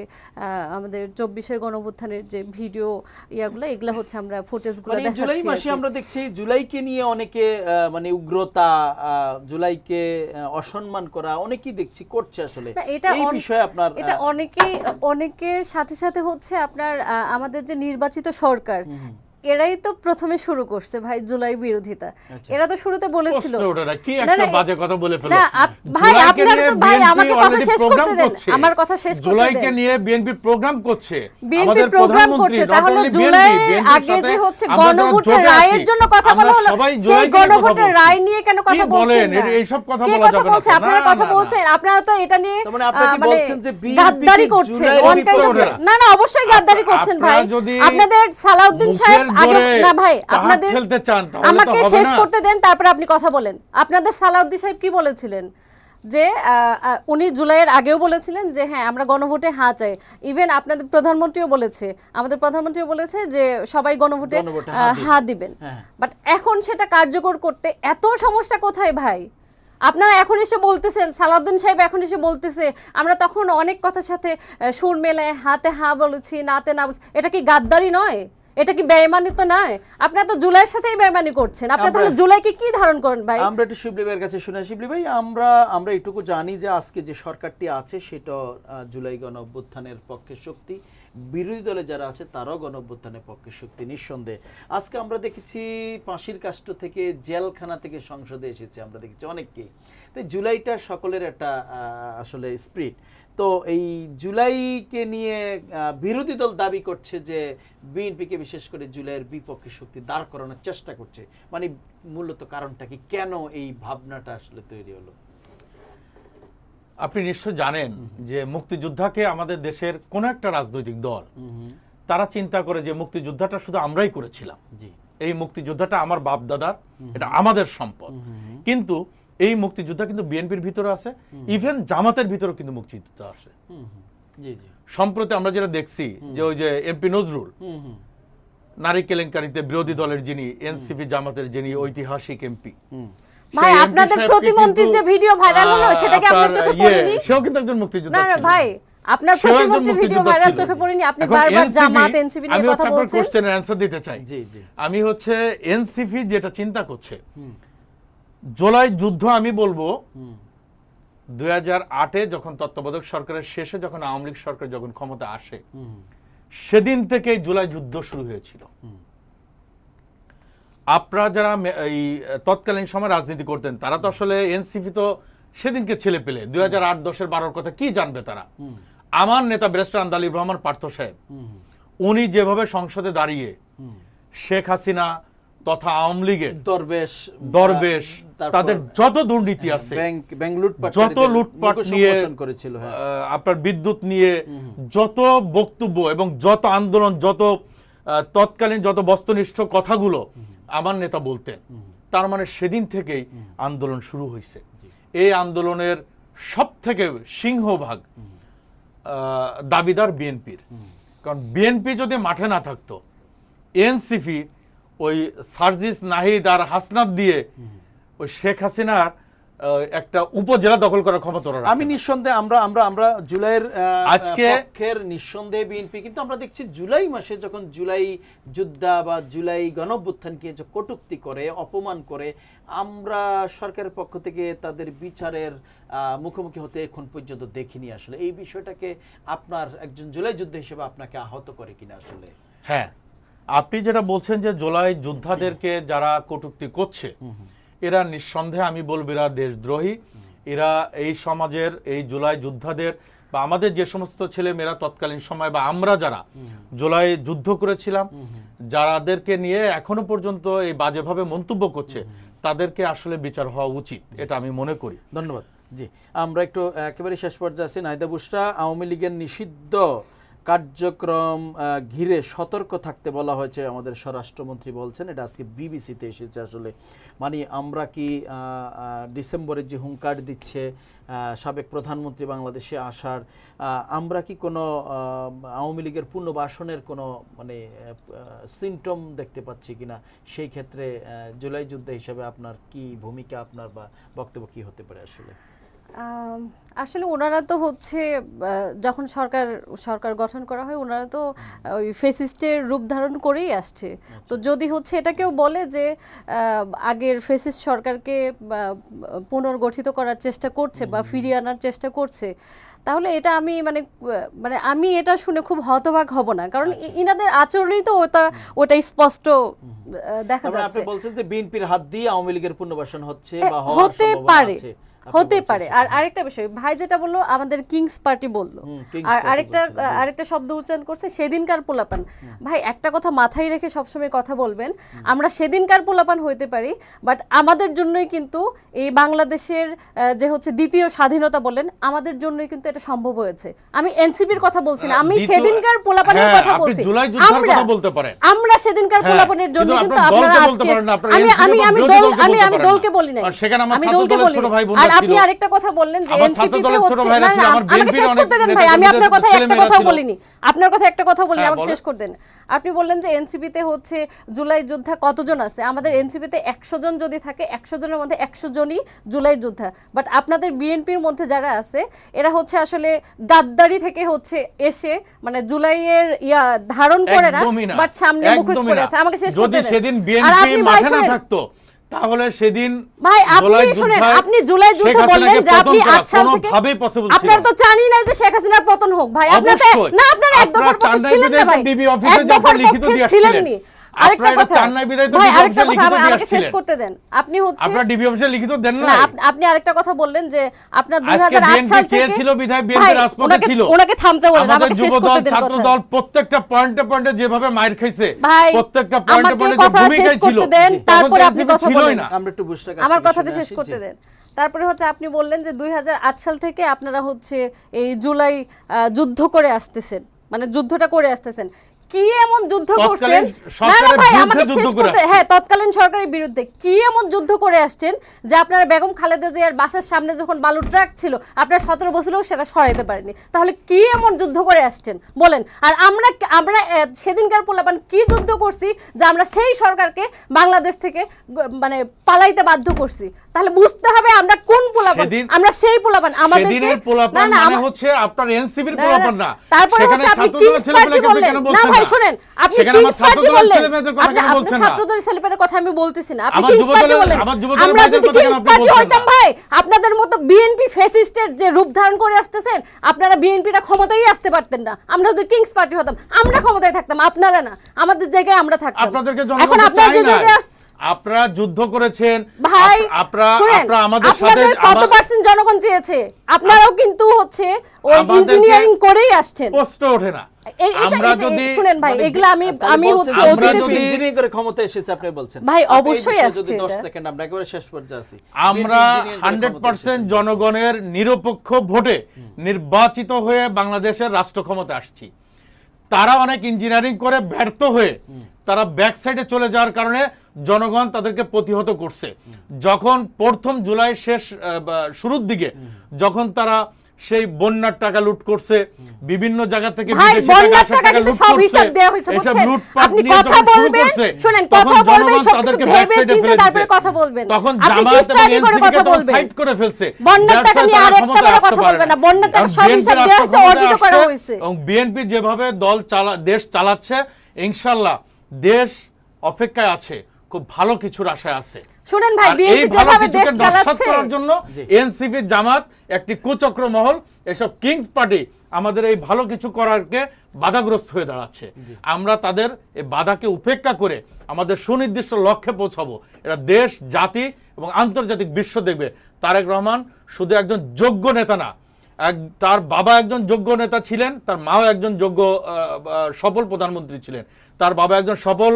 আমাদের 24-এর গণঅভ্যুত্থানের যে ভিডিও এগুলা হচ্ছে আমরা ফুটেজগুলো মানে দেখাচ্ছি। জুলাই মাসে আমরা দেখছি জুলাইকে নিয়ে অনেকে মানে উগ্রতা, জুলাইকে অসম্মান করা অনেকেই দেখছি করছে আসলে। এই বিষয়ে আপনার এটা অনেকের সাথে সাথে হচ্ছে আপনার আমাদের যে নির্বাচিত সরকার এরাই তো প্রথমে শুরু করছে ভাই জুলাই বিরোধিতা। এরা তো শুরুতে বলেছিল কি একটা বাজে কথা বলে ফেলো। না ভাই আপনারা তো ভাই আমাকে কথা শেষ করতে দেন, আমার কথা শেষ করতে দেন। জুলাইকে নিয়ে বিএনপি প্রোগ্রাম করছে, বিএনপি প্রোগ্রাম করছে, তাহলে জুলাই আগে যে হচ্ছে গণভোটের রায়ের জন্য কথা বলা হলো, সেই গণভোটের রায় নিয়ে কেন কথা বলছেন না? এই সব কথা বলা যাবে না। আপনারা কথা বলছেন, আপনারা তো এটা নিয়ে মানে আপনি কি বলছেন যে গাদ্দারি করছেন? না না অবশ্যই গাদ্দারি করছেন ভাই। আপনাদের সালাউদ্দিন সাহেব আগে না ভাই আপনাদের খেলতে চান আমাকে শেষ করতে দেন, তারপরে আপনি কথা বলেন। আপনাদের সালাউদ্দিন সাহেব কি বলেছিলেন যে উনি জুলাইয়ের আগেও বলেছিলেন যে হ্যাঁ আমরা গণভোটে হ্যাঁ চাই। ইভেন আপনাদের প্রধানমন্ত্রীও বলেছে, আমাদের প্রধানমন্ত্রীও বলেছে যে সবাই গণভোটে হ্যাঁ দিবেন। বাট এখন সেটা কার্যকর করতে এত সমস্যা কোথায় ভাই? আপনারা এখন এসে বলতেছেন, সালাউদ্দিন সাহেব এখন এসে বলতেছে আমরা তখন অনেক কথার সাথে সুর মেলায় হাতে হা বলেছি নাতে না বলছি। এটা কি গাদ্দারি নয়? এটা কি বেঈমানি তো নয়? আপনারা তো জুলাইয়ের সাথেই বেঈমানি করছেন। আপনারা তাহলে জুলাইকে কি ধারণ করেন ভাই? আমরা একটু শিবলি ভাইয়ের কাছে শুনে। শিবলি ভাই, আমরা এটুকু জানি যে আজকে যে সরকারটি আছে সেটা জুলাই গণ অভ্যুত্থানের পক্ষে শক্তি, বিরোধী দলে যারা আছে তারাও গণ অভ্যুত্থানের পক্ষে শক্তি নিঃসন্দেহে। আজকে আমরা দেখেছি ফাঁসির কাষ্ঠ থেকে জেলখানা থেকে সংসদে এসেছে, আমরা দেখেছি অনেককেই। তো জুলাইটা সকলের একটা আসলে স্পিরিট। তো এই জুলাইকে নিয়ে বিরোধী দল দাবি করছে যে বিএনপিকে বিশেষ করে জুলাইয়ের বিপক্ষে শক্তি দাঁড় করানোর চেষ্টা করছে। মানে মূলত কারণটা কি, কেন এই ভাবনাটা আসলে তৈরি হলো? আপনি নিশ্চয় জানেন যে মুক্তিযোদ্ধাকে আমাদের দেশের কোন একটা রাজনৈতিক দল তারা চিন্তা করে যে মুক্তিযোদ্ধাটা শুধু আমরাই করেছিলাম, এই মুক্তিযোদ্ধাটা আমার বাপ দাদার, এটা আমাদের সম্পদ। কিন্তু এই মুক্তিযোদ্ধা কিন্তু বিএনপির ভিতরে আছে, ইভেন জামাতের ভিতরে কিন্তু মুক্তিযোদ্ধা আছে। সম্প্রতি আমরা যেটা দেখছি যে ওই যে এমপি নজরুল নারী কেলেঙ্কারিতে বিরোধী দলের যিনি এনসিপি জামাতের যিনি ঐতিহাসিক এমপি, ভাই আপনাদের প্রতিমন্ত্রীর যে ভিডিও ভাইরাল হলো সেটা কি আপনার চোখে পড়েনি? সেও কিন্তু একজন মুক্তিযোদ্ধা ছিল। না ভাই আপনার প্রতিমন্ত্রীর ভিডিও ভাইরাল চোখে পড়েনি? আপনি বারবার জামাত এনসিপি নিয়ে কথা বলছেন। আমি কোশ্চেনের অ্যানসার দিতে চাই। আমি হচ্ছে এনসিপি যেটা চিন্তা করছে জুলাই যুদ্ধ, আমি বলবো 2008-এ যখন তত্ত্বাবধায়ক সরকারের শেষে যখন আওয়ামী লীগ সরকার যখন ক্ষমতা আসে সেদিন থেকে জুলাই যুদ্ধ শুরু হয়েছিল। আপনারা যারা এই তৎকালীন সময় রাজনীতি করতেন তারা তো আসলে এনসিপি তো সেদিনকে ছেলে পেলে 2008-10-12 কথা কি জানবে তারা? আমার নেতা ব্যারিস্টার আন্দালিব রহমান পার্থ সাহেব উনি যেভাবে সংসদে দাঁড়িয়ে শেখ হাসিনা তথা আওয়ামী লীগের দরবেশ তাদের যত দুর্নীতি আছে, যত লুটপাট নিয়ে আপনার বিদ্যুৎ নিয়ে যত বক্তব্য এবং যত আন্দোলন, যত তৎকালীন যত বস্তুনিষ্ঠ কথাগুলো আমার নেতা বলতেন, তার মানে সেদিন থেকেই আন্দোলন শুরু হয়েছে। এই আন্দোলনের সব থেকে সিংহভাগ দাবিদার বিএনপির। কারণ বিএনপি যদি মাঠে না থাকতো, এনসিপি ওই সার্জিস নাহিদ আর হাসনাত দিয়ে ওই শেখ হাসিনার একটা উপজেলা দখল করার ক্ষমতা। আমি নিঃসন্দেহে আমরা জুলাইয়ের পক্ষের নিঃসন্দেহে বিএনপি, কিন্তু আমরা দেখছি জুলাই মাসে যখন জুলাই যোদ্ধা বা জুলাই গণঅভ্যুত্থানকে যে কটূক্তি করে, অপমান করে, আমরা সরকারের পক্ষ থেকে তাদের বিচারের মুখোমুখি হতে এখন পর্যন্ত দেখিনি। আসলে এই বিষয়টাকে আপনার একজন জুলাই যোদ্ধা হিসেবে আপনাকে আহত করে কিনা আসলে? হ্যাঁ, আপনি যেটা বলছেন যে জুলাই যোদ্ধাদেরকে যারা কটূক্তি করছে এরা নিঃসন্দেহে আমি বলবো এরা দেশদ্রোহী। এরা এই সমাজের এই জুলাই যোদ্ধাদের বা আমাদের যে সমস্ত ছেলে মেয়েরা তৎকালীন সময় বা আমরা যারা জুলাই যুদ্ধ করেছিলাম যাদেরকে নিয়ে এখনো পর্যন্ত এই বাজেভাবে মন্তব্য করছে তাদেরকে আসলে বিচার হওয়া উচিত, এটা আমি মনে করি। ধন্যবাদ। জি, আমরা একটু একেবারে শেষ পর্যায়ে আছি। নাহিদা বুশরা, আওয়ামী লীগের নিষিদ্ধ কার্যক্রম ঘিরে সতর্ক থাকতে বলা হয়েছে, আমাদের স্বরাষ্ট্রমন্ত্রী বলছেন। এটা আজকে বিবিসিতে এসেছে। আসলে মানে আমরা কি ডিসেম্বরে যে হুঙ্কার দিচ্ছে সাবেক প্রধানমন্ত্রী বাংলাদেশে আসার, আমরা কি কোনো আওয়ামী লীগের পুনর্বাসনের কোনো মানে সিমটম দেখতে পাচ্ছি কিনা, সেই ক্ষেত্রে জুলাই যুদ্ধ হিসাবে আপনার কি ভূমিকা, আপনার বা বক্তব্য কি হতে পারে? আসলে ওনারা তো হচ্ছে যখন সরকার গঠন করা হয়, ওনারা তো ওই ফেসিস্টের রূপ ধারণ করেই আসছে। তো যদি হচ্ছে এটা কেউ বলে যে আগের ফেসিস্ট সরকারকে পুনর্গঠিত করার চেষ্টা করছে বা ফিরিয়ে আনার চেষ্টা করছে, তাহলে এটা আমি মানে আমি এটা শুনে খুব হতবাক হব না, কারণ ইনাদের আচরণই তো ওটা স্পষ্ট দেখা যাচ্ছে। আপনি বলছেন যে বিএনপির হাত দিয়ে আওয়ামী লীগের পুনর্বাসন হচ্ছে বা হতে পারে, হতে পারে। আর আরেকটা বিষয়, ভাই যেটা বললো আমাদের কিংস পার্টি বললো, আর আরেকটা শব্দ উচ্চারণ করছে সেদিনকার পোলাপান। ভাই একটা কথা মাথায় রেখে সবসময় কথা বলবেন, আমরা সেদিনকার পোলাপান হইতে পারি, বাট আমাদের জন্যই কিন্তু এই বাংলাদেশের যে হচ্ছে দ্বিতীয় স্বাধীনতা বলেন, আমাদের জন্যই কিন্তু এটা সম্ভব হয়েছে। আমি এনসিপির কথা বলছি না, আমি সেদিনকার পোলাপানের কথা বলছি। আমরা সেদিনকার পোলাপানের জন্য কিন্তু আপনারা আজকে আমি দলকে বলি না, আমি দলকে বলি। আপনি আরেকটা কথা বললেন যে এনসিপিতে হচ্ছে, না আমাকে শেষ করতে দেন ভাই, আমি আপনার কথা একটা কথা বলিনি, আপনার কথা একটা কথা বললেন, আমাকে শেষ করে দেন। আপনি বললেন যে এনসিপিতে হচ্ছে জুলাই যোদ্ধা কতজন আছে, আমাদের এনসিপিতে 100 জন যদি থাকে 100 জনের মধ্যে 100 জনই জুলাই যোদ্ধা। বাট আপনাদের বিএনপির মধ্যে যারা আছে এরা হচ্ছে আসলে গাদ্দারি থেকে হচ্ছে এসে মানে জুলাইয়ের ধারণ করে না, বাট সামনে মুখোশ পরে আছে। আমাকে শেষ করতে দেন। যদি সেদিন বিএনপি মাঠে না থাকতো তাহলে সেদিন ভাই আপনি শুনেন, আপনি জুলাই যুদ্ধ বললেন যে আপনি 8 সাল থেকে আপনারা তো জানেন না যে শেখ হাসিনার পতন হোক। ভাই আপনারা না, আপনারা একদম ছিলেন না ভাই, ডিবি অফিসে যখন লিখিত দিয়েছিলেন। আরেকটা কথা ভাই, আরেকটা কথা আমাকে শেষ করতে দেন। আপনি হচ্ছে আপনারা ডিবি অফিসে লিখিত দেন না। আপনি আরেকটা কথা বললেন যে আপনার 2008 সাল থেকে ছিল বিধায় বিএনপি রাজপথে ছিল। ওনাকে থামতে বলেন, আমাকে শেষ করতে দেন। ছাত্র দল প্রত্যেকটা পয়েন্টে পয়েন্টে যেভাবে মাইর খাইছে, প্রত্যেকটা পয়েন্টে পয়েন্টে যে ভূমিকা ছিল, তারপরে আপনি কথা বলেন, আমরা একটু বুঝতে আমার কথাটা শেষ করতে দেন। তারপরে হচ্ছে আপনি বললেন যে 2008 সাল থেকে আপনারা হচ্ছে এই জুলাই যুদ্ধ করে আসতেছেন, মানে যুদ্ধটা করে আসতেছেন। কি এমন যুদ্ধ করছেন? না না ভাই, আমাকে শেষ করতে, হ্যাঁ তৎকালীন সরকারের বিরুদ্ধে কি এমন যুদ্ধ করে আসছেন যে আপনারা বেগম খালেদা জিয়ার বাসার সামনে যখন বালু ট্রাক ছিল আপনারা 17 বছরেও সেটা সরাইতে পারেননি। তাহলে কি এমন যুদ্ধ করে আসছেন বলেন? আর আমরা সেদিনকার পোলাপান কি যুদ্ধ করছি যে আমরা সেই সরকারকে বাংলাদেশ থেকে মানে পালাইতে বাধ্য করছি? তাহলে বুঝতে হবে আমরা কোন পোলাপান, আমরা সেই পোলাপান। আমাদের সেদিনের পোলাপান মানে হচ্ছে আপনার এনসিপির পোলাপান না। তারপরে হচ্ছে আপনি কিংস পার্টি বললেন না ভাই, শুনেন, আপনি কিংস পার্টি বললেন, আপনি ছাত্রদের ছেলেপেলের কথা আমি বলতেছি না, আপনি কিংস পার্টি বললেন। আমরা যদি কিংস পার্টি হইতাম ভাই, আপনাদের মতো বিএনপি ফ্যাসিস্টের যে রূপ ধারণ করে আসতেছেন, আপনারা বিএনপিটা ক্ষমতায় আসতে পারতেন না। আমরা যদি কিংস পার্টি হতাম, আমরা ক্ষমতায় থাকতাম, আপনারা না, আমাদের জায়গায় আমরা থাকতাম। এখন আপনারা যে জায়গায় আপনারা যুদ্ধ করেছেন ভাই, আপনারা আমাদের সাথে কত পার্সেন্ট জনগণ চেয়েছে? আপনারাও কিন্তু হচ্ছে ওই ইঞ্জিনিয়ারিং করেই আসছেন, প্রশ্ন ওঠে না। আমরা যদি শুনেন ভাই, এগুলা আমি হচ্ছে অতীতে ইঞ্জিনিয়ারিং করে ক্ষমতা এসেছে আপনি বলছেন ভাই, অবশ্যই আসছে। যদি 10 সেকেন্ড আমরা একেবারে শেষ পর্যায়ে আছি, আমরা 100% জনগণের নিরপেক্ষ ভোটে নির্বাচিত হয়ে বাংলাদেশের রাষ্ট্র ক্ষমতা আসছি। তারা অনেক ইঞ্জিনিয়ারিং করে ব্যর্থ হয়ে তারা ব্যাক সাইডে চলে যাওয়ার কারণে জনগণ তাদেরকে প্রতিহত করছে। যখন প্রথম জুলাই শেষ শুরুর দিকে যখন তারা সেই বন্যার টাকা লুট করছে, বিভিন্ন জায়গা থেকে বিদেশি টাকা লুট করছে, সব হিসাব দেয়া হয়েছে, বুঝছেন? আপনি কথা বলবেন, শুনেন, কথা বলবেন, সবকিছু ভেবে চিন্তে তারপরে কথা বলবেন। তখন জামাত এবং এনসিপি কে ফাইট করে ফেলছে। বন্যার টাকা নিয়ে আরেকটা বড় কথা বলবেন না, বন্যার টাকা সব হিসাব দেয়া হয়েছে, অডিট করা হয়েছে। এবং বিএনপি যেভাবে দেশ চালাচ্ছে, ইনশাআল্লাহ দেশ অপেক্ষায় আছে, খুব ভালো কিছুর আশায় আছে। শুনেন ভাই, বিএনপি যেভাবে দেশ চালাচ্ছে করার জন্য এনসিপি জামাত একটি কুচক্র মহল, এসব কিংস পার্টি আমাদের এই ভালো কিছু করারকে বাধাগ্রস্ত হয়ে দাঁড়াচ্ছে। আমরা তাদের এই বাধাকে উপেক্ষা করে আমাদের সুনির্দিষ্ট লক্ষ্যে পৌঁছাবো। এরা দেশ, জাতি এবং আন্তর্জাতিক বিশ্ব দেখবে তারেক রহমান শুধু একজন যোগ্য নেতা না, তার বাবা একজন যোগ্য নেতা ছিলেন, তার মাও একজন যোগ্য সফল প্রধানমন্ত্রী ছিলেন, তার বাবা একজন সফল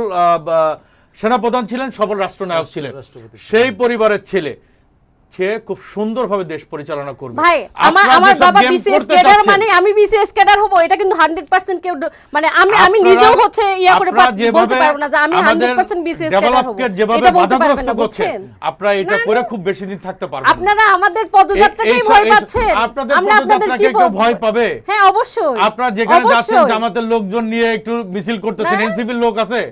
সেনাপ্রধান ছিলেন, সফল রাষ্ট্রনায়ক ছিলেন, সেই পরিবারের ছেলে। সে খুব সুন্দরভাবে দেশ পরিচালনা করবে। ভাই আমার আপনারা আমার যেসব বাবা গেম বিসিএস করতে ক্যাডার, চাচ্ছেন, মানে আমি বিসিএস ক্যাডার হব এটা কিন্তু 100% কেউ মানে আমি নিজেও হচ্ছে ইয়া করে বলতে পারবো না যে আমি 100% বিসিএস ক্যাডার হব, যেভাবে এটা বলতে পারবেন বাধাগ্রস্ত না, করছে, বুঝছেন? আপনারা এটা করে খুব বেশি দিন থাকতে পারবেন না। আপনারা আমাদের পদযাত্রাকেই ভয় পাচ্ছেন, আপনাদের আমরা আপনাদের কি পদযাত্রাকে কেউ ভয় পাবে? হ্যাঁ অবশ্যই, আপনারা যেখানে যাচ্ছেন অবশ্যই। জামাতের লোকজন নিয়ে একটু মিছিল করতেছেন, না। এনসিপির লোক আছে,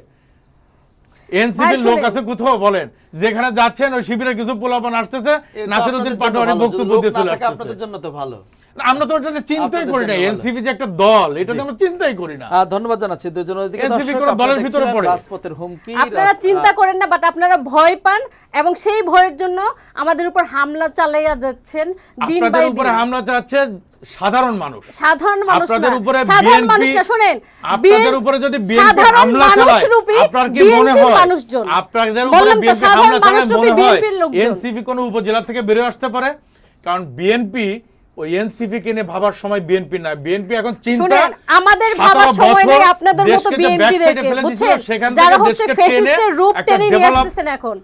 এনসিপির ভাই লোক শুনেন। আছে কোথাও বলেন, যেখানে যাচ্ছেন ওই শিবিরের কিছু পোলাপান আসতেছে, নাসিরউদ্দিন পাটোয়ারি বক্তব্য দিয়ে চলে আসতেছে। আপনাদের জন্য তো ভালো। না, আমরা তো এটা চিন্তাই আপনাদের করি না, জন্য ভালো। এনসিপি যে একটা দল এটা তো আমরা চিন্তাই করি না। ধন্যবাদ জানাচ্ছি দুজন অতিথিকে। NCP দর্শক, কোনো আপনারা দলের ভিতরে দেখছিলেন পড়ে? রাজপথের হুমকি। আপনারা চিন্তা করেন না, বাট আপনারা ভয় পান এবং সেই ভয়ের জন্য আমাদের উপর হামলা চালাইয়া যাচ্ছেন দিন আপনাদের বাই উপরে দিন। হামলা চালাচ্ছে সাধারণ মানুষ। সাধারণ মানুষ আপনাদের না, উপরে সাধারণ BNP মানুষ না, শুনেন, আপনাদের উপরে যদি বিএনপি সাধারণ হামলা চালায়, মানুষরূপী আপনার কি মনে BNP হয় মানুষজন, আপনাদের উপরে বললাম তো, বিএনপি সাধারণ হামলা চালায় মানুষরূপী মনে হয় BNP -র লোকজন। এনসিপি কোন উপজেলা থেকে বের হয়ে আসতে পারে? কারণ বিএনপি ওই এনসিপি কে নিয়ে ভাবার সময় বিএনপি না, বিএনপি এখন চিন্তা শুনেন, আমাদের 17 ভাবার সময় বছর নেই আপনাদের মতো দেশকে যে বিএনপি back side এ দেখে, ফেলে দিয়েছিল, বুঝছেন? সেখান যারা থেকে হচ্ছে দেশকে ফ্যাসিস্টের রূপ একটা টেনে নিয়ে develop- আসতেছেন এখন,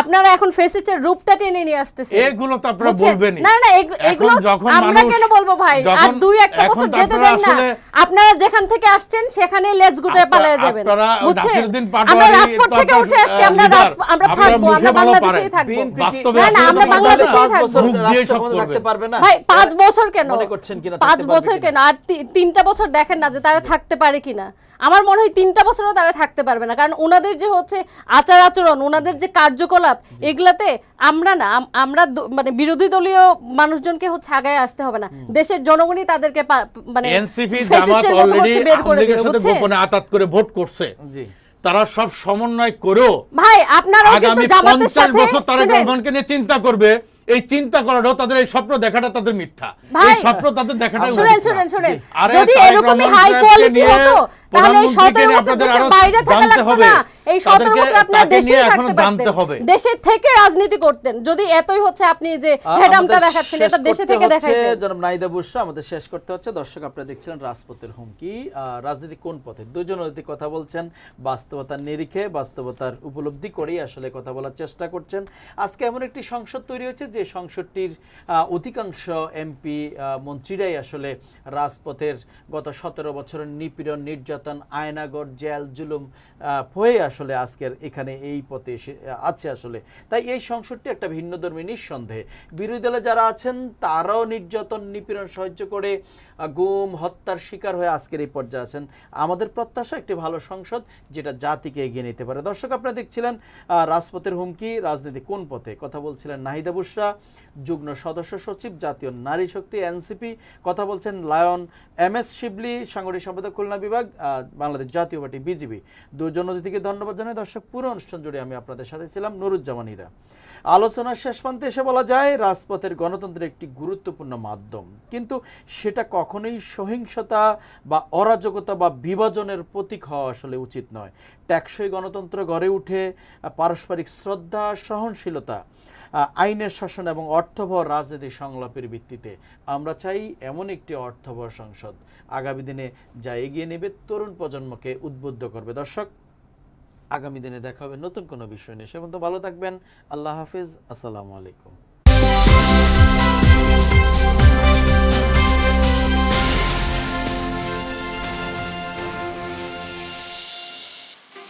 আপনারা এখন ফ্যাসিস্টের রূপটা টেনে নিয়ে আসতেছেন। এগুলো তো আপনারা বুঝছেন? বলবেনই। না না, এখন এগুলো যখন আমরা মানুষ- কেন বলবো ভাই? আর যখন- দুই একটা এখন বছর তো যেতে আপনারা দেন না, আসলে- আপনারা যেখান থেকে আসছেন সেখানে লেজ গুটিয়ে পালিয়ে যাবেন, আপনারা বুঝছেন? নাসিরউদ্দিন আমরা পাটোয়ারি রাজপথ তো থেকে আপনার, উঠে আসছি, আমরা leader, আমরা আপনারা থাকবো, মুখে আমরা ভালো বাংলাদেশেই পারেন। থাকবো। বাস্তবে না না, আসলে আমরা আপনি বাংলাদেশেই 5 থাকবো। বছর মুখ দিয়ে সব রাষ্ট্রক্ষমতা থাকতে করবেন। পারবে না? ভাই 5 বছর কেন, মনে করছেন কিনা 5 থাকতে পারবে বছর কিনা? কেন, আর 3টা বছর দেখেন না যে তারা থাকতে পারে কিনা। আমার মনে হয় 3টা বছরও তারা থাকতে পারবে না, কারণ ওনাদের যে হচ্ছে আচার আচরণ, ওনাদের যে কার্যকলাপ, এগুলাতে আমরা না আমরা মানে বিরোধী দলীয় মানুষজনকে হচ্ছে আগায় আসতে হবে না, দেশের জনগণই তাদেরকে মানে এনসিপি জামাত ফ্যাসিস্টের মতো অলরেডি হচ্ছে বের করে আওয়ামী লীগের দিবে, সাথে বুঝছেন? গোপনে আতাত করে ভোট করছে। জি। তারা সব সমন্বয় করেও ভাই আপনারাও কিন্তু আগামী জামাতের 50 সাথে বছর তারেক শুনেন, রহমানকে নিয়ে চিন্তা করবে। এই চিন্তা করাটাও তাদের, এই স্বপ্ন দেখাটা তাদের মিথ্যা। ভাই, এই স্বপ্ন তাদের দেখাটা শুনেন শুনেন শুনেন, আরে যদি তারেক এরকমই রহমান হাই সাহেবকে কোয়ালিটি নিয়ে হতো তাহলে এই 17 প্রধানমন্ত্রীকে নিয়ে বছর আপনাদের দেশের আরো বাইরে থাকা জানতে লাগতো হবে। না, এই 17 তাদেরকে- বছর আপনারা তাকে নিয়ে দেশেই এখনো থাকতে জানতে পারতেন, হবে। দেশে থেকে রাজনীতি করতেন। যদি এতই হচ্ছে আপনি যে হেডামটা আমাদের দেখাচ্ছেন, শেষ এটা দেশে করতে থেকে হচ্ছে, দেখাইতেন। জনাব নাহিদা বুশরা, আমাদের শেষ করতে হচ্ছে। দর্শক, আপনারা দেখছিলেন রাজপথের হুমকি। রাজনীতি কোন পথে, দুজন অতিথি কথা বলছেন বাস্তবতার নিরিখে, বাস্তবতার উপলব্ধি করেই আসলে কথা বলার চেষ্টা করছেন। আজকে এমন একটি সংসদ তৈরি হয়েছে যে সংসদটির অধিকাংশ এমপি মন্ত্রীরাই আসলে রাজপথের গত 17 বছরের নিপীড়ন, নির্যাতন, আয়নাগর, জেল, জুলুম হয়ে আসলে আজকের এখানে এই পথে এসে আছে আসলে। তাই এই সংসদটি একটা ভিন্নধর্মী, নিঃসন্দেহে বিরোধী দলে যারা আছেন তারাও নির্যাতন, নিপীড়ন সহ্য করে গুম, হত্যার শিকার হয়ে আজকের এই পর্যায়ে আছেন। আমাদের প্রত্যাশা একটি ভালো সংসদ যেটা জাতিকে এগিয়ে নিতে পারে। দর্শক, আপনারা দেখছিলেন রাজপথের হুমকি, রাজনীতি কোন পথে। কথা বলছিলেন নাহিদা বুশরা, যুগ্ম সদস্য সচিব, জাতীয় নারী শক্তি, এনসিপি। কথা বলছেন লায়ন MS শিবলি, সাংগঠনিক সম্পাদক, খুলনা বিভাগ, বাংলাদেশ জাতীয় পার্টি, বিজিবি। দুজন অতিথিকে ধন্যবাদ জানাই। দর্শক, পুরো অনুষ্ঠান জুড়ে আমি আপনাদের সাথে ছিলাম নুরুজ্জামান হীরা। আলোচনার শেষ প্রান্তে এসে বলা যায় রাজপথের গণতন্ত্রের একটি গুরুত্বপূর্ণ মাধ্যম, কিন্তু সেটা কখনোই সহিংসতা বা অরাজকতা বা বিভাজনের প্রতীক হওয়া আসলে উচিত নয়। টেকসই গণতন্ত্র গড়ে উঠে পারস্পরিক শ্রদ্ধা, সহনশীলতা, আইনের শাসন এবং অর্থবহ রাজনৈতিক সংলাপের ভিত্তিতে। আমরা চাই এমন একটি অর্থবহ সংসদ আগামী দিনে যা এগিয়ে নেবে, তরুণ প্রজন্মকে উদ্বুদ্ধ করবে। দর্শক, আগামী দিনে দেখা হবে নতুন কোনো বিষয় নিয়ে। সে পর্যন্ত ভালো থাকবেন। আল্লাহ হাফিজ। আসসালামু আলাইকুম।